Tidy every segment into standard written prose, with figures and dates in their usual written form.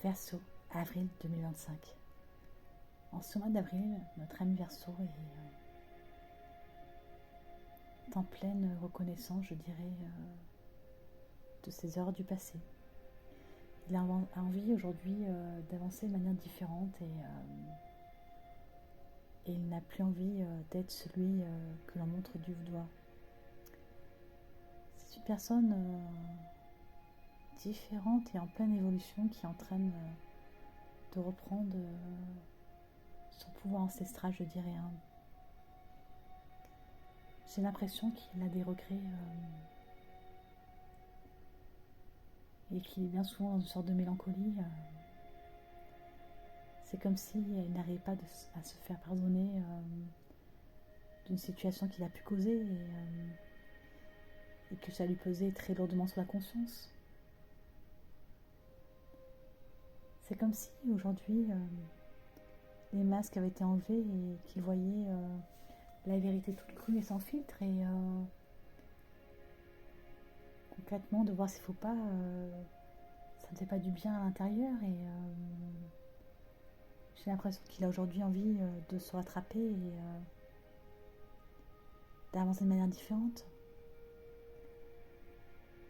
Verseau, avril 2025. En ce mois d'avril, notre ami Verseau est en pleine reconnaissance, je dirais, de ses erreurs du passé. Il a envie aujourd'hui d'avancer de manière différente et il n'a plus envie d'être celui que l'on montre du doigt. C'est une personne différente et en pleine évolution qui est en train de reprendre son pouvoir ancestral, je dirais. J'ai l'impression qu'il a des regrets et qu'il est bien souvent dans une sorte de mélancolie. C'est comme s'il n'arrivait pas à se faire pardonner d'une situation qu'il a pu causer et que ça lui pesait très lourdement sur la conscience. C'est comme si aujourd'hui les masques avaient été enlevés et qu'il voyait la vérité toute crue et sans filtre et concrètement de voir ses faux pas, ça ne fait pas du bien à l'intérieur et j'ai l'impression qu'il a aujourd'hui envie de se rattraper et d'avancer de manière différente.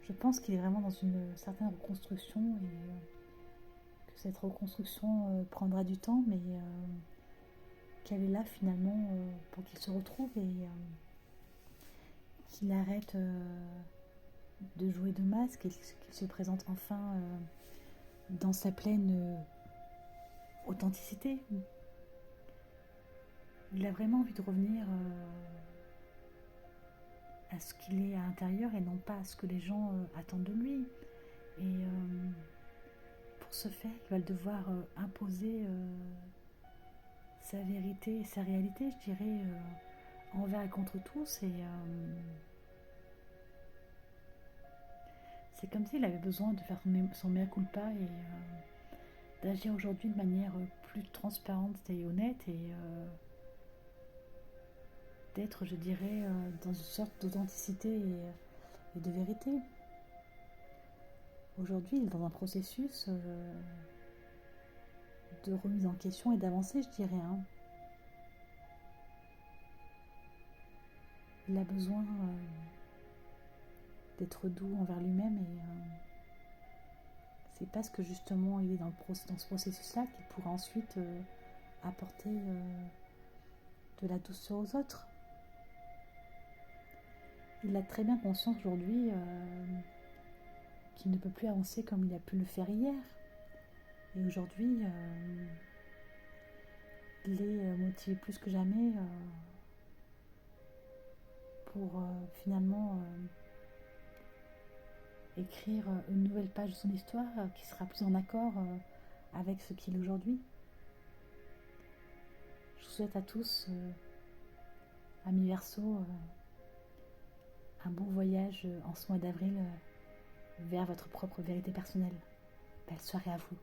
Je pense qu'il est vraiment dans une certaine reconstruction et que cette reconstruction prendra du temps, mais qu'elle est là finalement pour qu'il se retrouve et qu'il arrête de jouer de masque et qu'il se présente enfin dans sa pleine authenticité. Il a vraiment envie de revenir à ce qu'il est à l'intérieur et non pas à ce que les gens attendent de lui. Et pour ce faire, il va devoir imposer sa vérité et sa réalité, je dirais, envers et contre tous. Et c'est comme s'il avait besoin de faire son mea culpa et d'agir aujourd'hui de manière plus transparente et honnête et d'être, je dirais, dans une sorte d'authenticité et de vérité. Aujourd'hui, il est dans un processus de remise en question et d'avancer, je dirais. Il a besoin d'être doux envers lui-même et c'est parce que justement il est dans ce processus-là qu'il pourra ensuite apporter de la douceur aux autres. Il a très bien conscience aujourd'hui qu'il ne peut plus avancer comme il a pu le faire hier. Et aujourd'hui, il est motivé plus que jamais pour finalement écrire une nouvelle page de son histoire qui sera plus en accord avec ce qu'il est aujourd'hui. Je vous souhaite à tous, amis Verseau, un beau voyage en ce mois d'avril vers votre propre vérité personnelle. Belle soirée à vous.